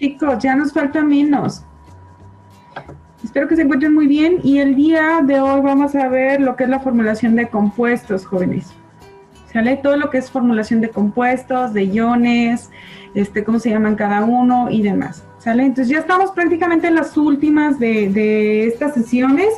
Chicos, ya nos falta menos. Espero que se encuentren muy bien y el día de hoy vamos a ver lo que es la formulación de compuestos, jóvenes. ¿Sale? Todo lo que es formulación de compuestos, de iones, cómo se llaman cada uno y demás. ¿Sale? Entonces ya estamos prácticamente en las últimas de estas sesiones.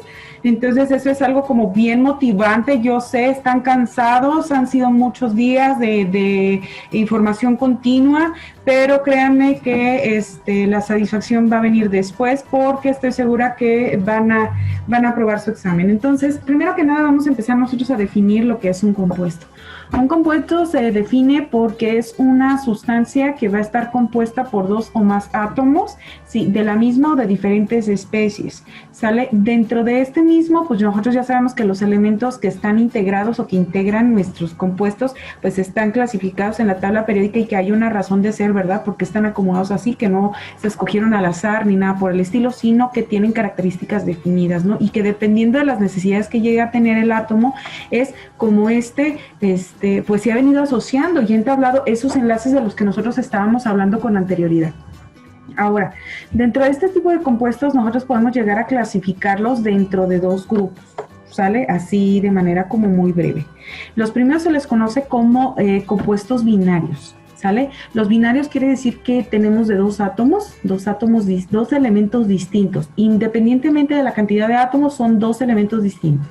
Entonces eso es algo como bien motivante. Yo sé, están cansados, han sido muchos días de información continua, pero créanme que la satisfacción va a venir después porque estoy segura que van a aprobar su examen. Entonces, primero que nada vamos a empezar nosotros a definir lo que es un compuesto. Un compuesto se define porque es una sustancia que va a estar compuesta por dos o más átomos, sí, de la misma o de diferentes especies. ¿Sale? Dentro de este mismo, pues nosotros ya sabemos que los elementos que están integrados o que integran nuestros compuestos, pues están clasificados en la tabla periódica y que hay una razón de ser, ¿verdad? Porque están acomodados así, que no se escogieron al azar ni nada por el estilo, sino que tienen características definidas, ¿no? Y que dependiendo de las necesidades que llegue a tener el átomo, es como pues se ha venido asociando y ha entablado esos enlaces de los que nosotros estábamos hablando con anterioridad. Ahora, dentro de este tipo de compuestos nosotros podemos llegar a clasificarlos dentro de dos grupos, ¿sale? Así de manera como muy breve. Los primeros se les conoce como compuestos binarios, ¿sale? Los binarios quiere decir que tenemos de dos elementos distintos. Independientemente de la cantidad de átomos, son dos elementos distintos.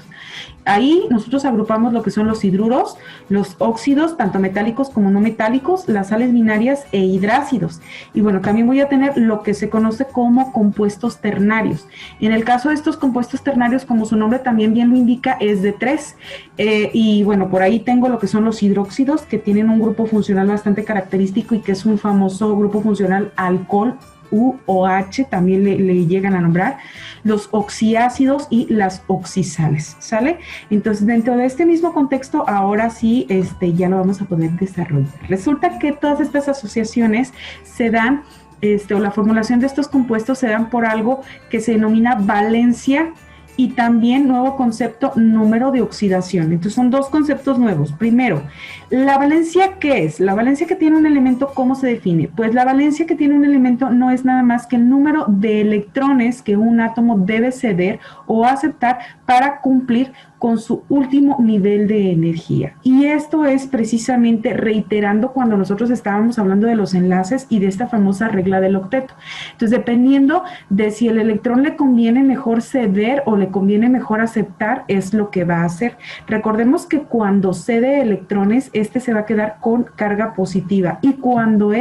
Ahí nosotros agrupamos lo que son los hidruros, los óxidos, tanto metálicos como no metálicos, las sales binarias e hidrácidos. Y bueno, también voy a tener lo que se conoce como compuestos ternarios. En el caso de estos compuestos ternarios, como su nombre también bien lo indica, es de tres. Y bueno, por ahí tengo lo que son los hidróxidos, que tienen un grupo funcional bastante característico y que es un famoso grupo funcional alcohol, U o H, también le llegan a nombrar, los oxiácidos y las oxisales, ¿sale? Entonces, dentro de este mismo contexto, ahora sí, ya lo vamos a poder desarrollar. Resulta que todas estas asociaciones se dan, o la formulación de estos compuestos se dan por algo que se denomina valencia y también nuevo concepto, número de oxidación. Entonces son dos conceptos nuevos. Primero, ¿la valencia qué es? La valencia que tiene un elemento, ¿cómo se define? Pues la valencia que tiene un elemento no es nada más que el número de electrones que un átomo debe ceder o aceptar para cumplir con su último nivel de energía. Y esto es precisamente reiterando cuando nosotros estábamos hablando de los enlaces y de esta famosa regla del octeto. Entonces, dependiendo de si el electrón le conviene mejor ceder o le conviene mejor aceptar, es lo que va a hacer. Recordemos que cuando cede electrones, se va a quedar con carga positiva y cuando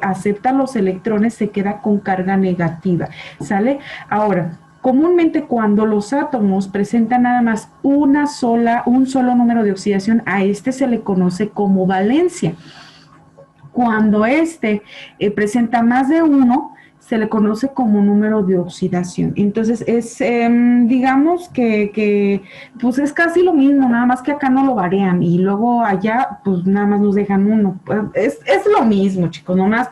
acepta los electrones, se queda con carga negativa, ¿sale? Ahora, comúnmente cuando los átomos presentan nada más un solo número de oxidación, a se le conoce como valencia. Cuando presenta más de uno, se le conoce como número de oxidación. Entonces digamos que pues es casi lo mismo, nada más que acá no lo varían y luego allá pues nada más nos dejan uno. Es lo mismo, chicos, nomás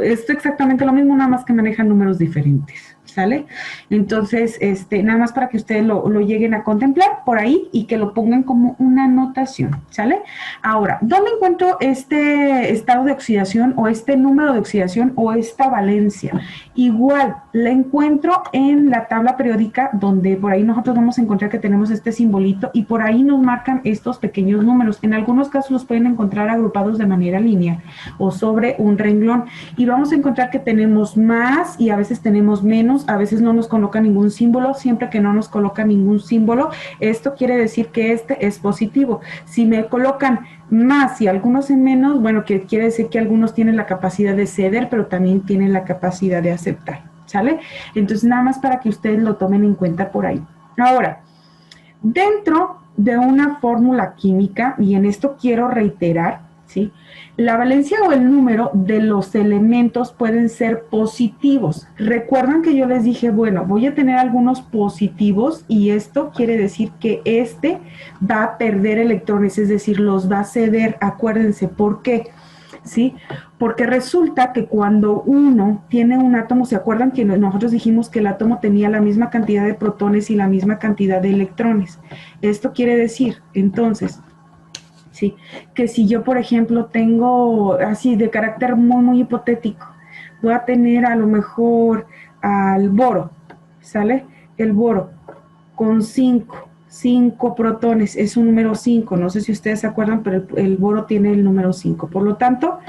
es exactamente lo mismo, nada más que manejan números diferentes. ¿Sale? Entonces, nada más para que ustedes lo lleguen a contemplar por ahí y que lo pongan como una anotación, ¿sale? Ahora, ¿dónde encuentro este estado de oxidación o este número de oxidación o esta valencia? Igual, la encuentro en la tabla periódica donde por ahí nosotros vamos a encontrar que tenemos este simbolito y por ahí nos marcan estos pequeños números. En algunos casos los pueden encontrar agrupados de manera lineal o sobre un renglón y vamos a encontrar que tenemos más y a veces tenemos menos, a veces no nos coloca ningún símbolo. Siempre que no nos coloca ningún símbolo, esto quiere decir que es positivo. Si me colocan más y algunos en menos, bueno, que quiere decir que algunos tienen la capacidad de ceder, pero también tienen la capacidad de aceptar, ¿sale? Entonces, nada más para que ustedes lo tomen en cuenta por ahí. Ahora, dentro de una fórmula química, y en esto quiero reiterar, ¿sí? La valencia o el número de los elementos pueden ser positivos. Recuerdan que yo les dije, bueno, voy a tener algunos positivos y esto quiere decir que va a perder electrones, es decir, los va a ceder. Acuérdense, ¿por qué? ¿Sí? Porque resulta que cuando uno tiene un átomo, ¿se acuerdan que nosotros dijimos que el átomo tenía la misma cantidad de protones y la misma cantidad de electrones? Esto quiere decir, entonces, sí, que si yo, por ejemplo, tengo así de carácter muy, muy hipotético, voy a tener a lo mejor al boro, ¿sale? El boro con 5 protones, es un número 5, no sé si ustedes se acuerdan, pero el boro tiene el número 5. Por lo tanto,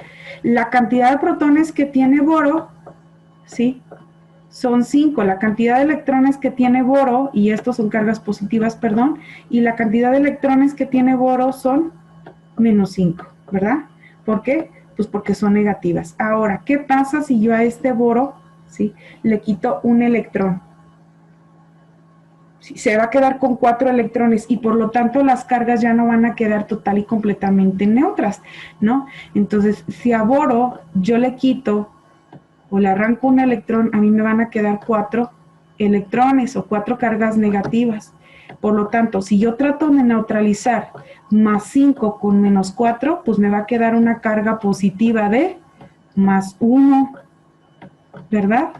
la cantidad de protones que tiene boro, ¿sí?, son 5, la cantidad de electrones que tiene boro, y estos son cargas positivas, perdón, y la cantidad de electrones que tiene boro son menos 5, ¿verdad? ¿Por qué? Pues porque son negativas. Ahora, ¿qué pasa si yo a este boro, ¿sí?, le quito un electrón? ¿Sí? Se va a quedar con 4 electrones y por lo tanto las cargas ya no van a quedar total y completamente neutras, ¿no? Entonces, si a boro yo le quito o le arranco un electrón, a mí me van a quedar 4 electrones o 4 cargas negativas. Por lo tanto, si yo trato de neutralizar más 5 con menos 4, pues me va a quedar una carga positiva de más 1, ¿verdad?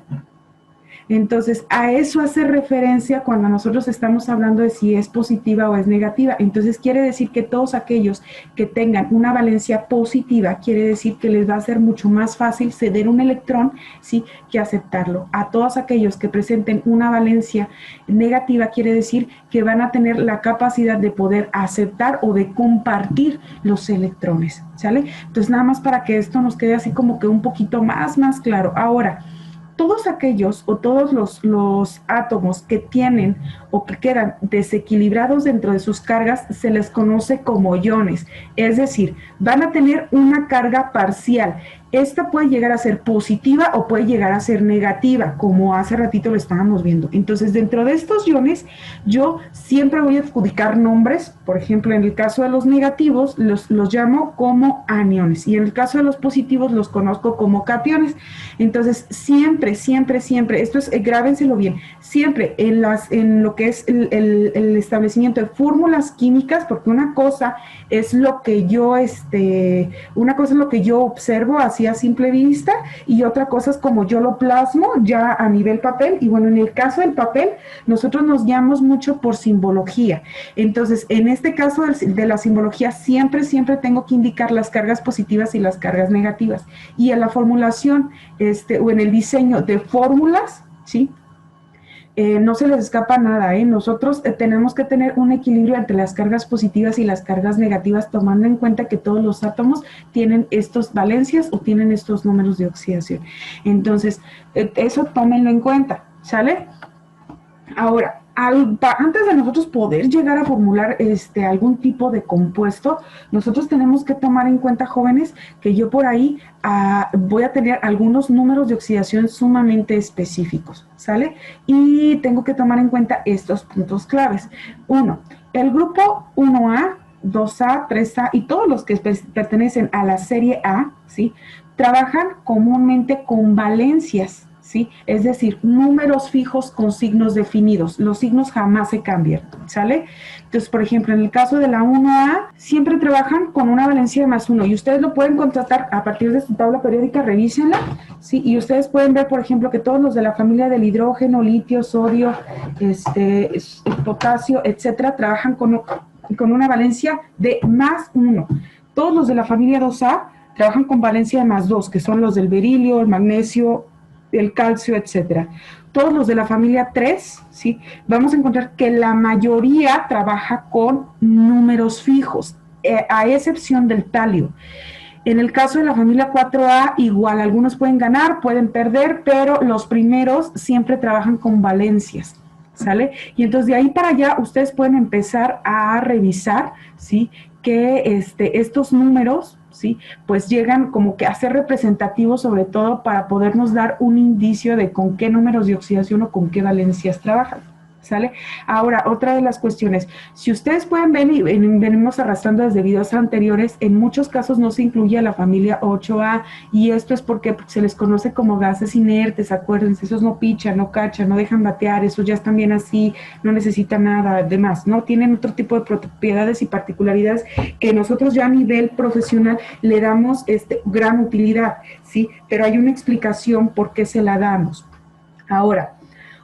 Entonces, a eso hace referencia cuando nosotros estamos hablando de si es positiva o es negativa. Entonces, quiere decir que todos aquellos que tengan una valencia positiva, quiere decir que les va a ser mucho más fácil ceder un electrón, ¿sí?, que aceptarlo. A todos aquellos que presenten una valencia negativa, quiere decir que van a tener la capacidad de poder aceptar o de compartir los electrones, ¿sale? Entonces, nada más para que esto nos quede así como que un poquito más claro. Ahora, todos aquellos o todos los átomos que tienen o que quedan desequilibrados dentro de sus cargas se les conoce como iones, es decir, van a tener una carga parcial. Esta puede llegar a ser positiva o puede llegar a ser negativa, como hace ratito lo estábamos viendo. Entonces, dentro de estos iones, yo siempre voy a adjudicar nombres. Por ejemplo, en el caso de los negativos, los llamo como aniones, y en el caso de los positivos, los conozco como cationes. Entonces, siempre, esto es, grábenselo bien, siempre en lo que es el establecimiento de fórmulas químicas, porque una cosa es lo que yo, observo así a simple vista, y otra cosa es como yo lo plasmo ya a nivel papel. Y bueno, en el caso del papel, nosotros nos guiamos mucho por simbología. Entonces, en este caso de la simbología, siempre tengo que indicar las cargas positivas y las cargas negativas. Y en la formulación, o en el diseño de fórmulas, ¿sí?, no se les escapa nada, ¿eh? Nosotros tenemos que tener un equilibrio entre las cargas positivas y las cargas negativas, tomando en cuenta que todos los átomos tienen estas valencias o tienen estos números de oxidación. Entonces, eso tómenlo en cuenta, ¿sale? Ahora, antes de nosotros poder llegar a formular algún tipo de compuesto, nosotros tenemos que tomar en cuenta, jóvenes, que yo por ahí voy a tener algunos números de oxidación sumamente específicos, ¿sale? Y tengo que tomar en cuenta estos puntos claves. 1. El grupo 1A, 2A, 3A y todos los que pertenecen a la serie A, ¿sí?, trabajan comúnmente con valencias, ¿sí? Es decir, números fijos con signos definidos. Los signos jamás se cambian, ¿sale? Entonces, por ejemplo, en el caso de la 1A, siempre trabajan con una valencia de más 1, y ustedes lo pueden contrastar a partir de su tabla periódica, revísenla, ¿sí? Y ustedes pueden ver, por ejemplo, que todos los de la familia del hidrógeno, litio, sodio, potasio, etcétera, trabajan con una valencia de más 1. Todos los de la familia 2A trabajan con valencia de más 2, que son los del berilio, el magnesio, el calcio, etcétera. Todos los de la familia 3, ¿sí?, vamos a encontrar que la mayoría trabaja con números fijos, a excepción del talio. En el caso de la familia 4A, igual, algunos pueden ganar, pueden perder, pero los primeros siempre trabajan con valencias, ¿sale? Y entonces de ahí para allá ustedes pueden empezar a revisar, ¿sí?, que estos números, ¿sí?, pues llegan como que a ser representativos, sobre todo para podernos dar un indicio de con qué números de oxidación o con qué valencias trabajan, ¿sale? Ahora, otra de las cuestiones, si ustedes pueden ver, y venimos arrastrando desde videos anteriores, en muchos casos no se incluye a la familia 8A, y esto es porque se les conoce como gases inertes, acuérdense, esos no pichan, no cachan, no dejan batear, esos ya están bien así, no necesitan nada, demás, ¿no? Tienen otro tipo de propiedades y particularidades que nosotros ya a nivel profesional le damos gran utilidad, ¿sí? Pero hay una explicación por qué se la damos. Ahora,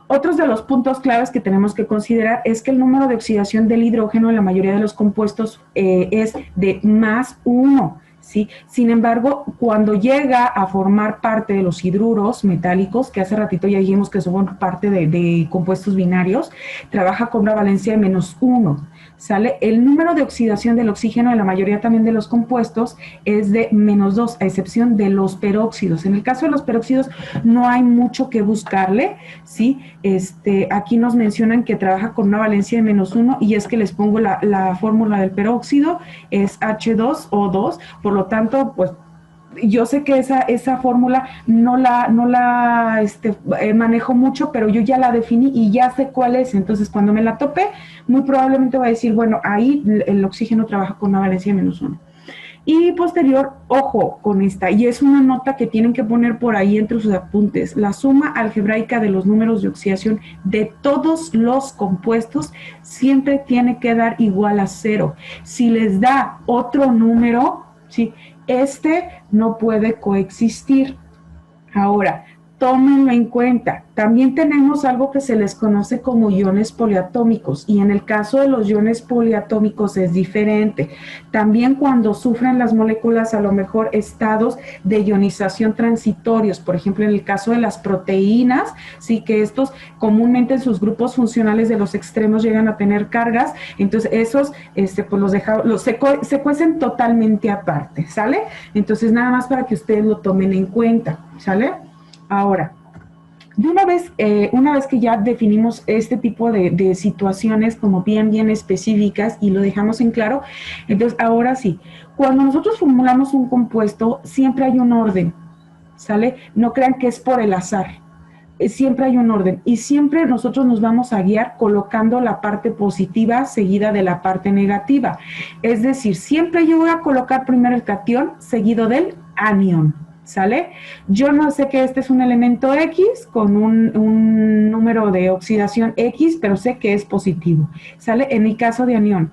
otros de los puntos claves que tenemos que considerar es que el número de oxidación del hidrógeno en la mayoría de los compuestos es de más 1, ¿sí? Sin embargo, cuando llega a formar parte de los hidruros metálicos, que hace ratito ya dijimos que son parte de compuestos binarios, trabaja con una valencia de -1, ¿sale? El número de oxidación del oxígeno en la mayoría también de los compuestos es de -2, a excepción de los peróxidos. En el caso de los peróxidos no hay mucho que buscarle, ¿sí? Aquí nos mencionan que trabaja con una valencia de -1 y es que les pongo la fórmula del peróxido, es H2O2, por lo tanto, pues yo sé que esa fórmula no la manejo mucho, pero yo ya la definí y ya sé cuál es. Entonces, cuando me la tope, muy probablemente va a decir, bueno, ahí el oxígeno trabaja con una valencia de -1. Y posterior, ojo con esta, y es una nota que tienen que poner por ahí entre sus apuntes, la suma algebraica de los números de oxidación de todos los compuestos siempre tiene que dar igual a 0. Si les da otro número, ¿sí? No puede coexistir. Ahora, tómenlo en cuenta. También tenemos algo que se les conoce como iones poliatómicos y en el caso de los iones poliatómicos es diferente. También cuando sufren las moléculas a lo mejor estados de ionización transitorios, por ejemplo en el caso de las proteínas, sí que estos comúnmente en sus grupos funcionales de los extremos llegan a tener cargas, entonces esos pues se cuecen totalmente aparte, ¿sale? Entonces nada más para que ustedes lo tomen en cuenta, ¿sale? Ahora, una vez que ya definimos este tipo de situaciones como bien específicas y lo dejamos en claro, entonces ahora sí, cuando nosotros formulamos un compuesto, siempre hay un orden, ¿sale? No crean que es por el azar, siempre hay un orden y siempre nosotros nos vamos a guiar colocando la parte positiva seguida de la parte negativa. Es decir, siempre yo voy a colocar primero el catión seguido del anión. ¿Sale? Yo no sé que este es un elemento X con un número de oxidación X, pero sé que es positivo. ¿Sale? En el caso de anión,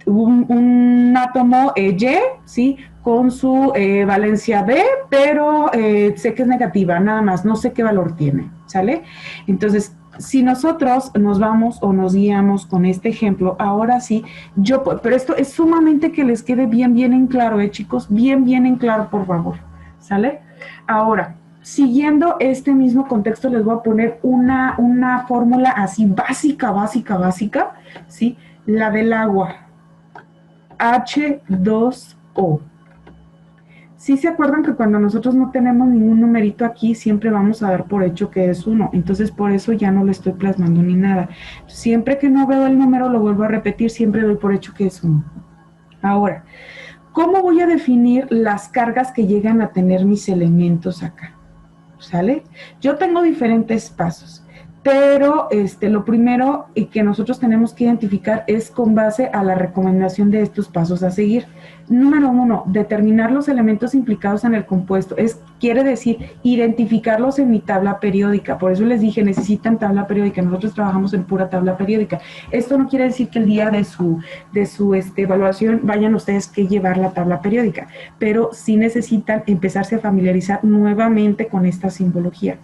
un átomo Y, ¿sí? Con su valencia B, pero sé que es negativa, nada más, no sé qué valor tiene, ¿sale? Entonces, si nosotros nos vamos o nos guiamos con este ejemplo, ahora sí, pero esto es sumamente que les quede bien en claro, chicos, bien en claro, por favor, ¿sale? Ahora, siguiendo este mismo contexto, les voy a poner una fórmula así básica, ¿sí? La del agua. H2O. Sí se acuerdan que cuando nosotros no tenemos ningún numerito aquí, siempre vamos a dar por hecho que es 1. Entonces, por eso ya no lo estoy plasmando ni nada. Siempre que no veo el número, lo vuelvo a repetir, siempre doy por hecho que es 1. Ahora, ¿cómo voy a definir las cargas que llegan a tener mis elementos acá? ¿Sale? Yo tengo diferentes pasos. Pero lo primero que nosotros tenemos que identificar es con base a la recomendación de estos pasos a seguir. Número 1, determinar los elementos implicados en el compuesto. Quiere decir identificarlos en mi tabla periódica. Por eso les dije, necesitan tabla periódica. Nosotros trabajamos en pura tabla periódica. Esto no quiere decir que el día de su evaluación vayan ustedes que llevar la tabla periódica, pero sí necesitan empezarse a familiarizar nuevamente con esta simbología.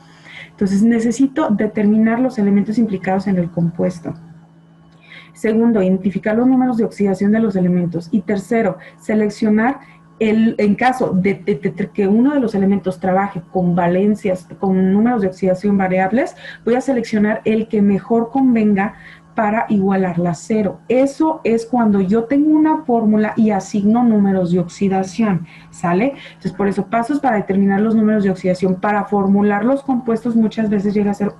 Entonces, necesito determinar los elementos implicados en el compuesto. Segundo, identificar los números de oxidación de los elementos. Y tercero, seleccionar en caso de que uno de los elementos trabaje con valencias, con números de oxidación variables, voy a seleccionar el que mejor convenga para igualarla a 0. Eso es cuando yo tengo una fórmula y asigno números de oxidación, ¿sale? Entonces, por eso, pasos para determinar los números de oxidación. Para formular los compuestos muchas veces llega a ser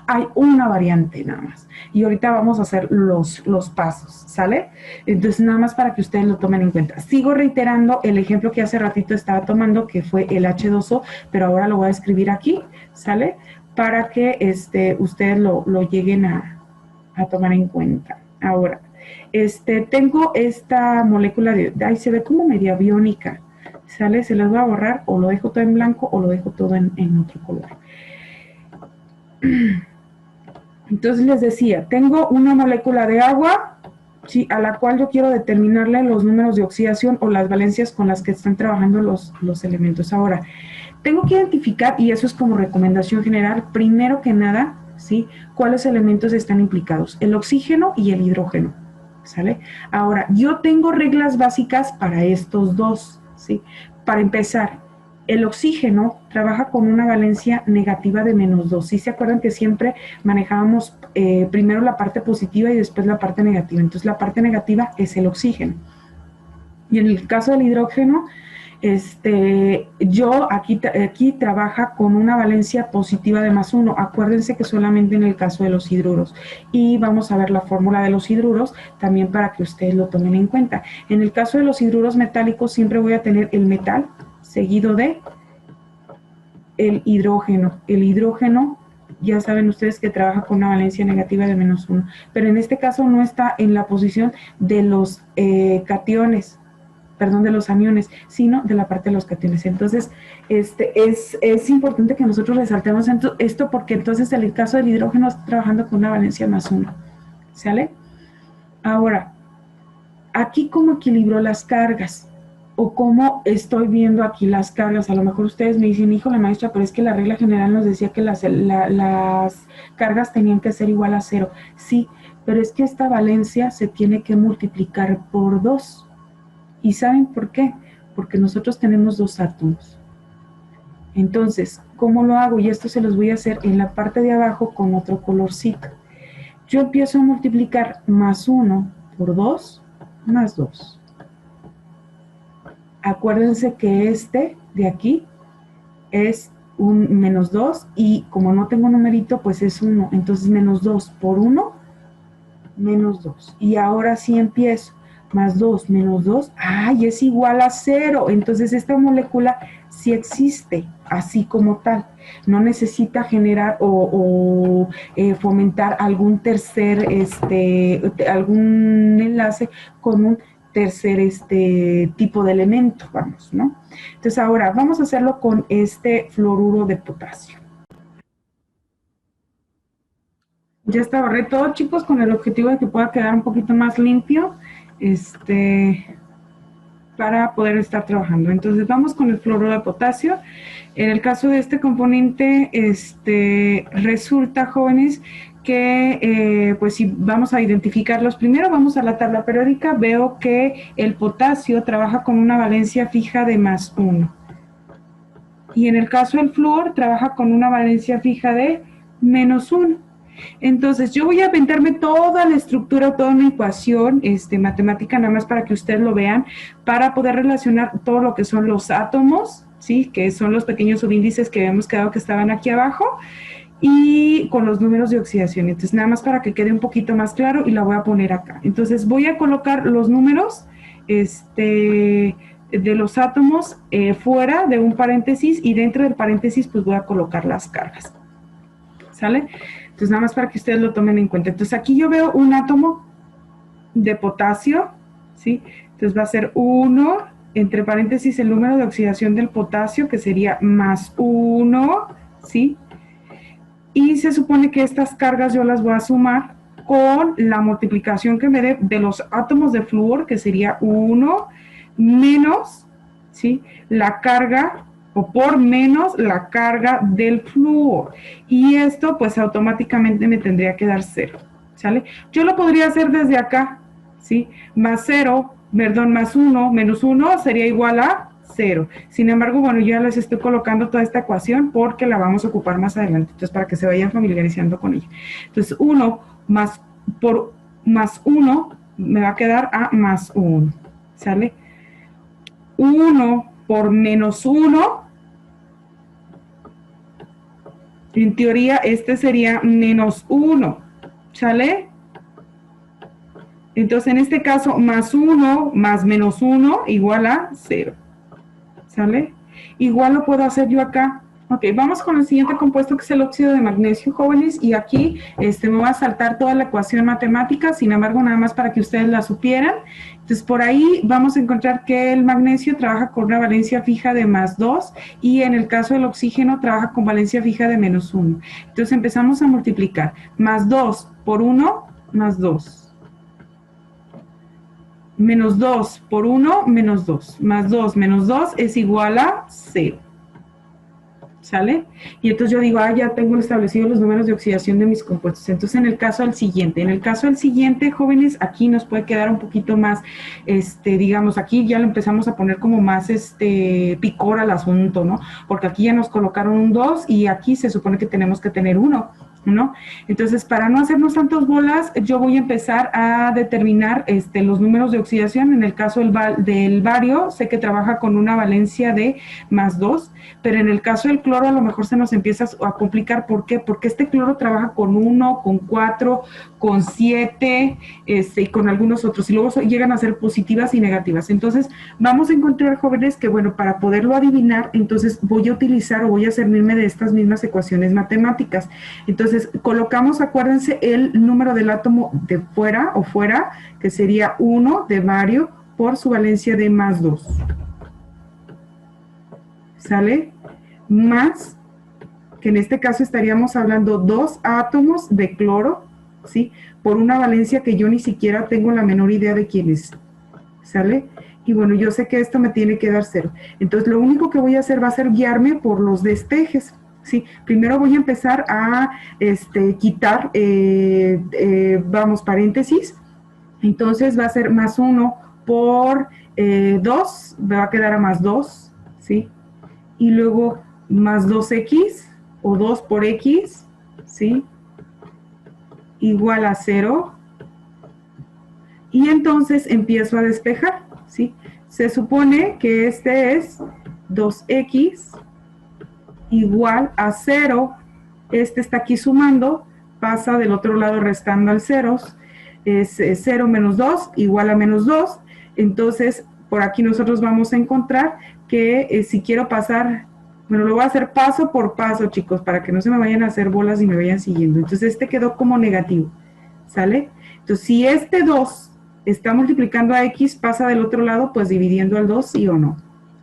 hay una variante nada más. Y ahorita vamos a hacer los pasos, ¿sale? Entonces, nada más para que ustedes lo tomen en cuenta. Sigo reiterando el ejemplo que hace ratito estaba tomando, que fue el H2O, pero ahora lo voy a escribir aquí, ¿sale? Para que ustedes lo lleguen a tomar en cuenta. Ahora, tengo esta molécula se ve como media biónica, ¿sale? Se las voy a borrar, o lo dejo todo en blanco o lo dejo todo en otro color. Entonces les decía, tengo una molécula de agua, ¿sí? A la cual yo quiero determinarle los números de oxidación o las valencias con las que están trabajando los elementos. Ahora, tengo que identificar, y eso es como recomendación general, primero que nada, ¿sí? ¿Cuáles elementos están implicados? El oxígeno y el hidrógeno, ¿sale? Ahora, yo tengo reglas básicas para estos dos, ¿sí? Para empezar, el oxígeno trabaja con una valencia negativa de -2. ¿Sí se acuerdan que siempre manejábamos primero la parte positiva y después la parte negativa? Entonces la parte negativa es el oxígeno. Y en el caso del hidrógeno, aquí trabaja con una valencia positiva de +1. Acuérdense que solamente en el caso de los hidruros. Y vamos a ver la fórmula de los hidruros también para que ustedes lo tomen en cuenta. En el caso de los hidruros metálicos siempre voy a tener el metal seguido de el hidrógeno. El hidrógeno, ya saben ustedes que trabaja con una valencia negativa de -1. Pero en este caso no está en la posición de los cationes, perdón, de los aniones, sino de la parte de los cationes. Entonces, es importante que nosotros resaltemos esto porque entonces en el caso del hidrógeno está trabajando con una valencia +1, ¿sale? Ahora, aquí cómo equilibro las cargas o cómo estoy viendo aquí las cargas. A lo mejor ustedes me dicen, híjole maestra, pero es que la regla general nos decía que las cargas tenían que ser igual a 0. Sí, pero es que esta valencia se tiene que multiplicar por 2. ¿Y saben por qué? Porque nosotros tenemos 2 átomos. Entonces, ¿cómo lo hago? Y esto se los voy a hacer en la parte de abajo con otro colorcito. Yo empiezo a multiplicar +1 por 2, +2. Acuérdense que de aquí es un -2 y como no tengo numerito, pues es 1. Entonces, -2 por 1, -2. Y ahora sí empiezo. +2 menos 2, ¡ay! Es igual a 0. Entonces esta molécula sí existe, así como tal. No necesita generar o fomentar algún tercer, algún enlace con un tercer tipo de elemento, vamos, ¿no? Entonces ahora vamos a hacerlo con este fluoruro de potasio. Ya está barré todo, chicos, con el objetivo de que pueda quedar un poquito más limpio. Para poder estar trabajando. Entonces vamos con el fluoruro de potasio. En el caso de este componente, resulta, jóvenes, que pues si vamos a identificarlos primero, vamos a la tabla periódica, veo que el potasio trabaja con una valencia fija de +1. Y en el caso del flúor, trabaja con una valencia fija de -1. Entonces, yo voy a aventarme toda la estructura, toda una ecuación matemática, nada más para que ustedes lo vean, para poder relacionar todo lo que son los átomos, ¿sí? Que son los pequeños subíndices que habíamos quedado que estaban aquí abajo, y con los números de oxidación. Entonces, nada más para que quede un poquito más claro, y la voy a poner acá. Entonces, voy a colocar los números, de los átomos fuera de un paréntesis, y dentro del paréntesis, pues voy a colocar las cargas. ¿Sale? Entonces, nada más para que ustedes lo tomen en cuenta. Entonces, aquí yo veo un átomo de potasio, ¿sí? Entonces, va a ser 1, entre paréntesis, el número de oxidación del potasio, que sería +1, ¿sí? Y se supone que estas cargas yo las voy a sumar con la multiplicación que me dé de los átomos de flúor, que sería 1 menos, ¿sí? La carga o por menos la carga del flúor. Y esto pues automáticamente me tendría que dar 0, ¿sale? Yo lo podría hacer desde acá, ¿sí? +0, perdón, +1 menos 1 sería igual a 0. Sin embargo, bueno, yo ya les estoy colocando toda esta ecuación porque la vamos a ocupar más adelante, entonces para que se vayan familiarizando con ella. Entonces, 1 por +1 me va a quedar a +1, ¿sale? 1 por -1, en teoría sería -1, ¿sale? Entonces en este caso +1 más -1 igual a 0, ¿sale? Igual lo puedo hacer yo acá. Ok, vamos con el siguiente compuesto, que es el óxido de magnesio, jóvenes, y aquí me voy a saltar toda la ecuación matemática, sin embargo, nada más para que ustedes la supieran. Entonces, por ahí vamos a encontrar que el magnesio trabaja con una valencia fija de +2, y en el caso del oxígeno trabaja con valencia fija de -1. Entonces, empezamos a multiplicar. +2 por 1, +2. -2 por 1, -2. +2 menos 2 es igual a 0. ¿sale? Y entonces yo digo, ya tengo establecidos los números de oxidación de mis compuestos. Entonces, en el caso del siguiente, jóvenes, aquí nos puede quedar un poquito más, digamos, aquí ya lo empezamos a poner como más, picor al asunto, ¿no? Porque aquí ya nos colocaron un 2 y aquí se supone que tenemos que tener 1, ¿no? Entonces, para no hacernos tantas bolas, yo voy a empezar a determinar los números de oxidación. En el caso del bario, sé que trabaja con una valencia de +2, pero en el caso del cloro a lo mejor se nos empieza a complicar. ¿Por qué? Porque este cloro trabaja con 1, con 4, con 7, y con algunos otros, y luego llegan a ser positivas y negativas. Entonces, vamos a encontrar, jóvenes, que bueno, para poderlo adivinar, entonces voy a utilizar o voy a servirme de estas mismas ecuaciones matemáticas. Entonces, colocamos, acuérdense, el número del átomo de fuera o fuera, que sería 1 de bario por su valencia de +2. ¿Sale? Más, que en este caso estaríamos hablando 2 átomos de cloro, ¿sí? Por una valencia que yo ni siquiera tengo la menor idea de quién es. ¿Sale? Y bueno, yo sé que esto me tiene que dar 0. Entonces, lo único que voy a hacer va a ser guiarme por los destejes. Sí, primero voy a empezar a quitar, vamos, paréntesis. Entonces va a ser +1 por 2, me va a quedar a +2, ¿sí? Y luego +2x, o 2 por x, ¿sí? Igual a 0. Y entonces empiezo a despejar, ¿sí? Se supone que este es 2x igual a 0. Este está aquí sumando, pasa del otro lado restando al ceros. Es 0 menos 2 igual a -2. Entonces, por aquí nosotros vamos a encontrar que si quiero pasar, bueno, lo voy a hacer paso por paso, chicos, para que no se me vayan a hacer bolas y me vayan siguiendo. Entonces, este quedó como negativo, ¿sale? Entonces, si este 2 está multiplicando a x, pasa del otro lado, pues dividiendo al 2, ¿sí o no?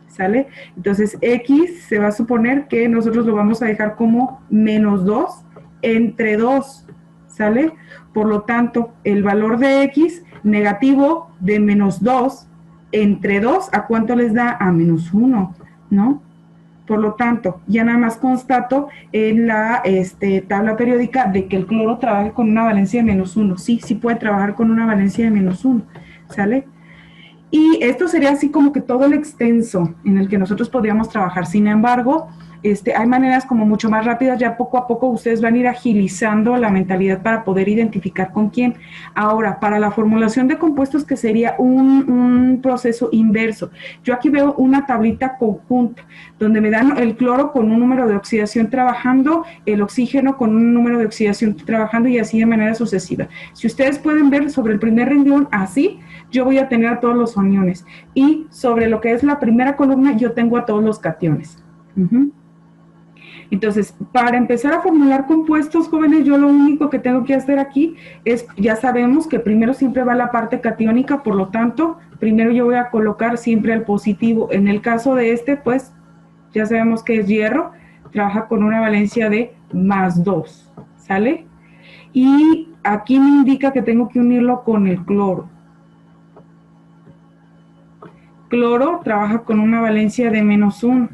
¿Sale? Entonces, x se va a suponer que nosotros lo vamos a dejar como -2 entre 2, ¿sale? Por lo tanto, el valor de x negativo de -2 entre 2, ¿a cuánto les da? A -1, ¿no? Por lo tanto, ya nada más constato en la tabla periódica de que el cloro trabaja con una valencia de -1. Sí, sí puede trabajar con una valencia de -1, ¿sale? Y esto sería así como que todo el extenso en el que nosotros podríamos trabajar. Sin embargo, hay maneras como mucho más rápidas, ya poco a poco ustedes van a ir agilizando la mentalidad para poder identificar con quién. Ahora, para la formulación de compuestos, que sería un proceso inverso. Yo aquí veo una tablita conjunta, donde me dan el cloro con un número de oxidación trabajando, el oxígeno con un número de oxidación trabajando, y así de manera sucesiva. Si ustedes pueden ver sobre el primer renglón, así, yo voy a tener a todos los aniones. Y sobre lo que es la primera columna, yo tengo a todos los cationes. Entonces, para empezar a formular compuestos, jóvenes, yo lo único que tengo que hacer aquí es, ya sabemos que primero siempre va la parte catiónica, por lo tanto, primero yo voy a colocar siempre el positivo. En el caso de pues, ya sabemos que es hierro, trabaja con una valencia de +2, ¿sale? Y aquí me indica que tengo que unirlo con el cloro. Cloro trabaja con una valencia de -1,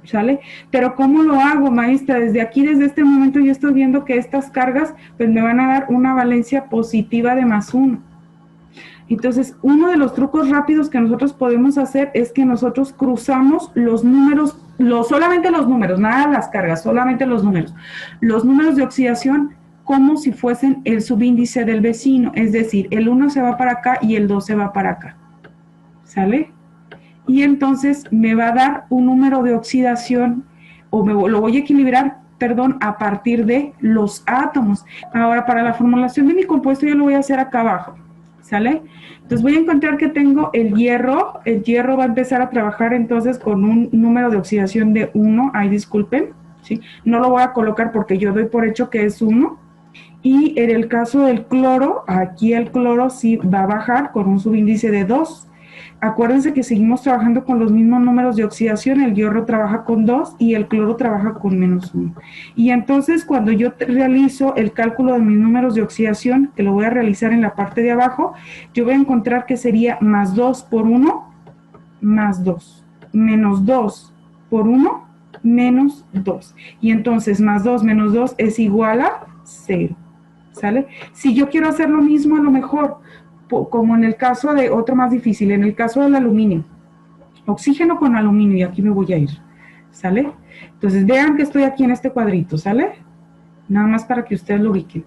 ¿sale? Pero ¿cómo lo hago, maestra? Desde aquí, desde este momento, yo estoy viendo que estas cargas, pues me van a dar una valencia positiva de +1. Entonces, uno de los trucos rápidos que nosotros podemos hacer es que nosotros cruzamos los números, solamente los números, nada las cargas, solamente los números de oxidación, como si fuesen el subíndice del vecino, es decir, el 1 se va para acá y el 2 se va para acá, ¿sale? Y entonces me va a dar un número de oxidación, o lo voy a equilibrar, perdón, a partir de los átomos. Ahora, para la formulación de mi compuesto, yo lo voy a hacer acá abajo, ¿sale? Entonces voy a encontrar que tengo el hierro va a empezar a trabajar entonces con un número de oxidación de 1, ay, disculpen, ¿sí? No lo voy a colocar porque yo doy por hecho que es 1. Y en el caso del cloro, aquí el cloro sí va a bajar con un subíndice de 2. Acuérdense que seguimos trabajando con los mismos números de oxidación, el hierro trabaja con 2 y el cloro trabaja con -1. Y entonces cuando yo realizo el cálculo de mis números de oxidación, que lo voy a realizar en la parte de abajo, yo voy a encontrar que sería +2 por 1, +2, -2 por 1, menos 2. Y entonces más 2 menos 2 es igual a 0. ¿Sale? Si yo quiero hacer lo mismo, a lo mejor, como en el caso de otro más difícil, en el caso del aluminio, oxígeno con aluminio, y aquí me voy a ir, ¿sale? Entonces vean que estoy aquí en este cuadrito, ¿sale? Nada más para que ustedes lo ubiquen.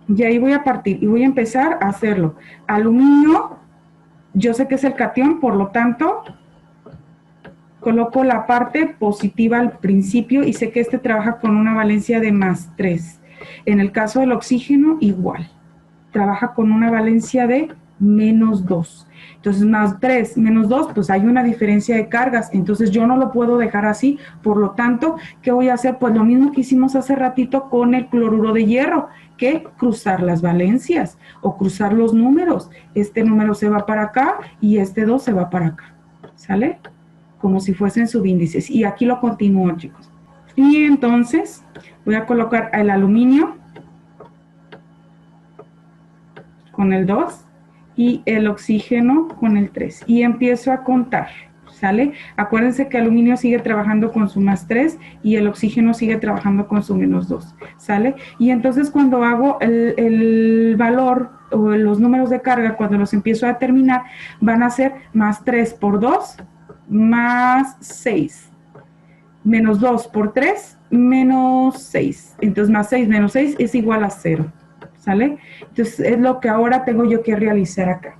Y ahí voy a partir y voy a empezar a hacerlo. Aluminio, yo sé que es el catión, por lo tanto, coloco la parte positiva al principio y sé que este trabaja con una valencia de más 3. En el caso del oxígeno, igual. Trabaja con una valencia de menos 2. Entonces, más 3, menos 2, pues hay una diferencia de cargas. Entonces, yo no lo puedo dejar así. Por lo tanto, ¿qué voy a hacer? Pues lo mismo que hicimos hace ratito con el cloruro de hierro, que cruzar las valencias o cruzar los números. Este número se va para acá y este 2 se va para acá. ¿Sale? Como si fuesen subíndices. Y aquí lo continúo, chicos. Y entonces, voy a colocar el aluminio con el 2 y el oxígeno con el 3. Y empiezo a contar, ¿sale? Acuérdense que aluminio sigue trabajando con su más 3 y el oxígeno sigue trabajando con su menos 2, ¿sale? Y entonces cuando hago el valor o los números de carga, cuando los empiezo a determinar, van a ser más 3 por 2, más 6. Menos 2 por 3, menos 6. Entonces, más 6 menos 6 es igual a 0. ¿Sale? Entonces, es lo que ahora tengo yo que realizar acá.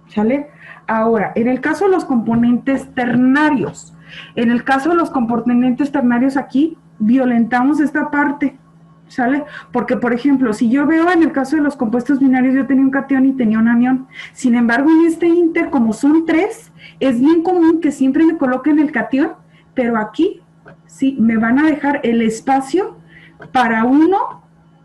¿Sale? Ahora, en el caso de los componentes ternarios, aquí violentamos esta parte. ¿Sale? Porque, por ejemplo, si yo veo en el caso de los compuestos binarios, yo tenía un catión y tenía un anión. Sin embargo, en este inter, como son 3, es bien común que siempre me coloquen el catión, pero aquí sí me van a dejar el espacio para uno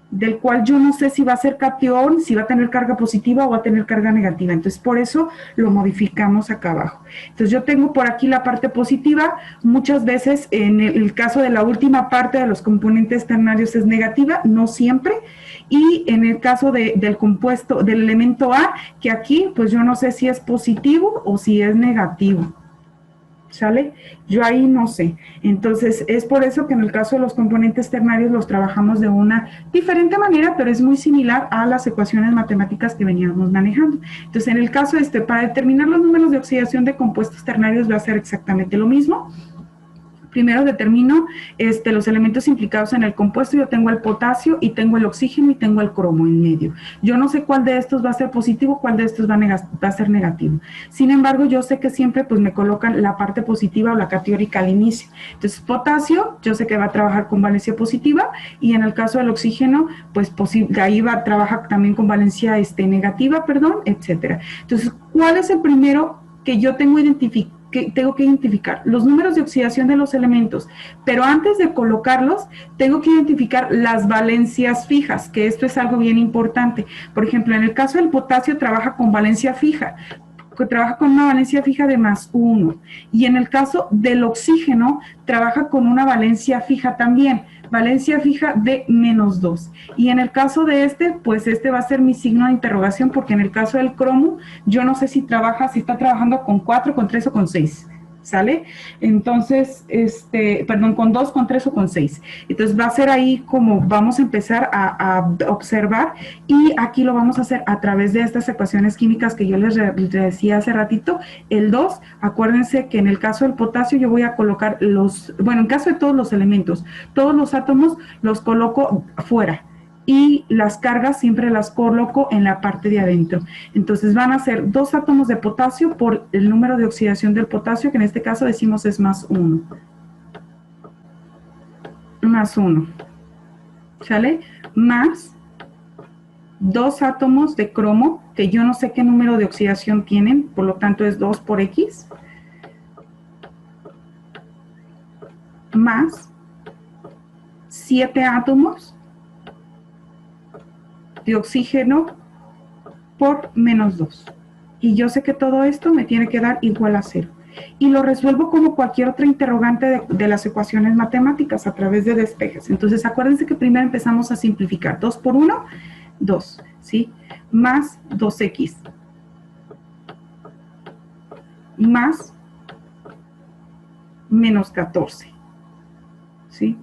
del cual yo no sé si va a ser catión, si va a tener carga positiva o va a tener carga negativa. Entonces, por eso lo modificamos acá abajo. Entonces, yo tengo por aquí la parte positiva. Muchas veces, en el caso de la última parte de los componentes ternarios es negativa, no siempre. Y en el caso del compuesto, del elemento A, que aquí, pues yo no sé si es positivo o si es negativo. ¿Sale? Yo ahí no sé. Entonces, es por eso que en el caso de los componentes ternarios los trabajamos de una diferente manera, pero es muy similar a las ecuaciones matemáticas que veníamos manejando. Entonces, en el caso para determinar los números de oxidación de compuestos ternarios va a ser exactamente lo mismo. Primero determino los elementos implicados en el compuesto. Yo tengo el potasio y tengo el oxígeno y tengo el cromo en medio. Yo no sé cuál de estos va a ser positivo, cuál de estos va a ser negativo. Sin embargo, yo sé que siempre pues me colocan la parte positiva o la cateórica al inicio. Entonces, potasio, yo sé que va a trabajar con valencia positiva, y en el caso del oxígeno, pues ahí va a trabajar también con valencia negativa, etcétera. Entonces, ¿cuál es el primero que yo tengo que identificar? Los números de oxidación de los elementos, pero antes de colocarlos, tengo que identificar las valencias fijas, que esto es algo bien importante. Por ejemplo, en el caso del potasio trabaja con valencia fija, que trabaja con una valencia fija de más 1, y en el caso del oxígeno trabaja con una valencia fija también, valencia fija de menos 2. Y en el caso de pues va a ser mi signo de interrogación, porque en el caso del cromo, yo no sé si está trabajando con 4, con 3 o con 6. ¿Sale? Entonces, con 2, con 3 o con 6. Entonces va a ser ahí como vamos a empezar a observar, y aquí lo vamos a hacer a través de estas ecuaciones químicas que yo les decía hace ratito. El 2, acuérdense que en el caso del potasio yo voy a colocar en caso de todos los elementos, todos los átomos los coloco fuera, y las cargas siempre las coloco en la parte de adentro. Entonces van a ser 2 átomos de potasio por el número de oxidación del potasio, que en este caso decimos es más 1. Más 1. ¿Sale? Más 2 átomos de cromo, que yo no sé qué número de oxidación tienen, por lo tanto es 2 por X. Más 7 átomos de oxígeno por menos 2. Y yo sé que todo esto me tiene que dar igual a 0. Y lo resuelvo como cualquier otra interrogante de las ecuaciones matemáticas a través de despejes. Entonces, acuérdense que primero empezamos a simplificar. 2 por 1, 2, ¿sí? Más 2x. Más menos 14. ¿Sí?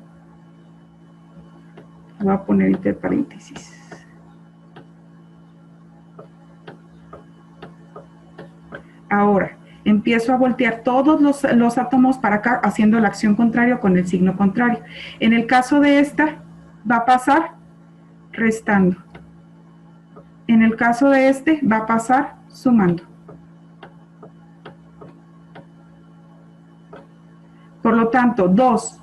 Voy a poner entre paréntesis. Ahora, empiezo a voltear todos los átomos para acá, haciendo la acción contraria con el signo contrario. En el caso de esta, va a pasar restando. En el caso de este, va a pasar sumando. Por lo tanto, 2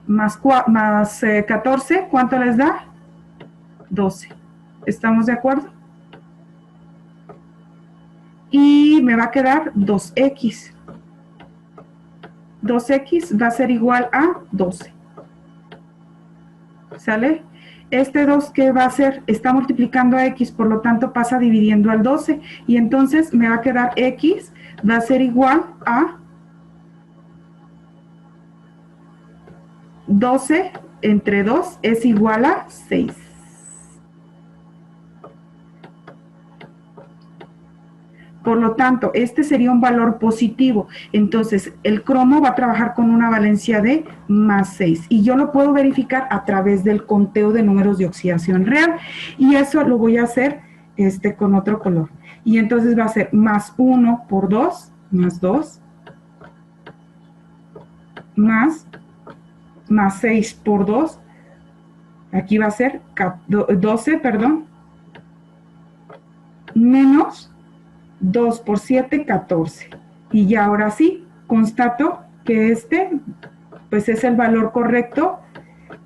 más 14, ¿cuánto les da? 12. ¿Estamos de acuerdo? Y me va a quedar 2x. 2x va a ser igual a 12. ¿Sale? Este 2, ¿qué va a hacer? Está multiplicando a x, por lo tanto pasa dividiendo al 12. Y entonces me va a quedar x, va a ser igual a 12 entre 2 es igual a 6. Por lo tanto, este sería un valor positivo. Entonces, el cromo va a trabajar con una valencia de más 6. Y yo lo puedo verificar a través del conteo de números de oxidación real. Y eso lo voy a hacer con otro color. Y entonces va a ser más 1 por 2, más 2, más 6 por 2. Aquí va a ser 12, perdón, menos 2 por 7, 14. Y ya ahora sí, constato que pues es el valor correcto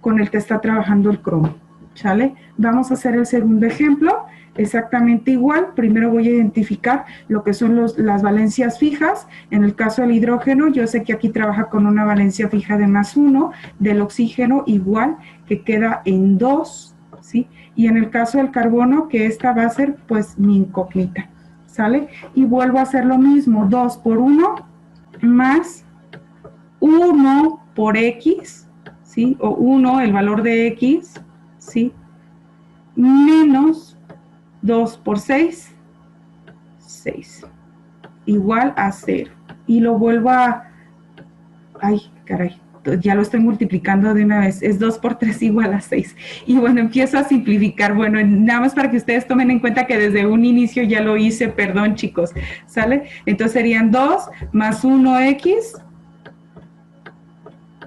con el que está trabajando el cromo. ¿Sale? Vamos a hacer el segundo ejemplo, exactamente igual. Primero voy a identificar lo que son las valencias fijas. En el caso del hidrógeno, yo sé que aquí trabaja con una valencia fija de más 1, del oxígeno igual, que queda en 2, ¿sí? Y en el caso del carbono, que esta va a ser pues mi incógnita. ¿Sale? Y vuelvo a hacer lo mismo, 2 por 1 más 1 por x, ¿sí? O 1, el valor de x, ¿sí? Menos 2 por 6, 6, igual a 0. Y lo vuelvo a... ¡Ay, caray! Ya lo estoy multiplicando de una vez, es 2 por 3 igual a 6. Y bueno, empiezo a simplificar. Bueno, nada más para que ustedes tomen en cuenta que desde un inicio ya lo hice, perdón chicos, ¿sale? Entonces serían 2 más 1x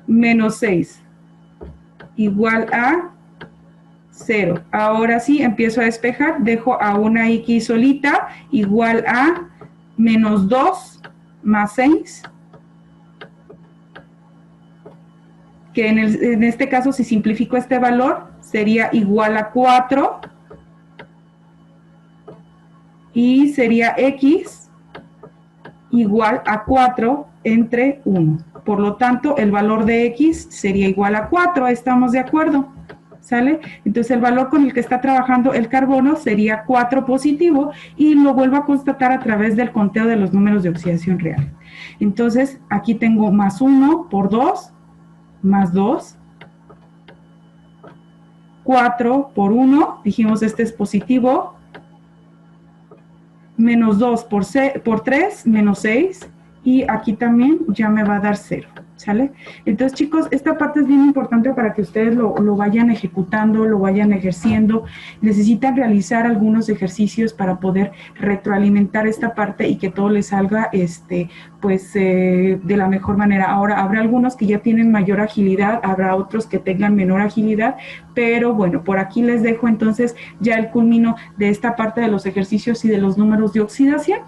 menos 6 igual a 0. Ahora sí, empiezo a despejar, dejo a una x solita igual a menos 2 más 6, que en este caso, si simplifico este valor, sería igual a 4, y sería x igual a 4 entre 1. Por lo tanto, el valor de x sería igual a 4, ¿estamos de acuerdo? ¿Sale? Entonces, el valor con el que está trabajando el carbono sería 4 positivo, y lo vuelvo a constatar a través del conteo de los números de oxidación real. Entonces, aquí tengo más 1 por 2, más 2, 4 por 1, dijimos este es positivo, menos 2 por 3, menos 6, y aquí también ya me va a dar 0, ¿sale? Entonces, chicos, esta parte es bien importante para que ustedes lo vayan ejecutando, lo vayan ejerciendo. Necesitan realizar algunos ejercicios para poder retroalimentar esta parte y que todo les salga de la mejor manera. Ahora, habrá algunos que ya tienen mayor agilidad, habrá otros que tengan menor agilidad, pero bueno, por aquí les dejo entonces ya el culmino de esta parte de los ejercicios y de los números de oxidación.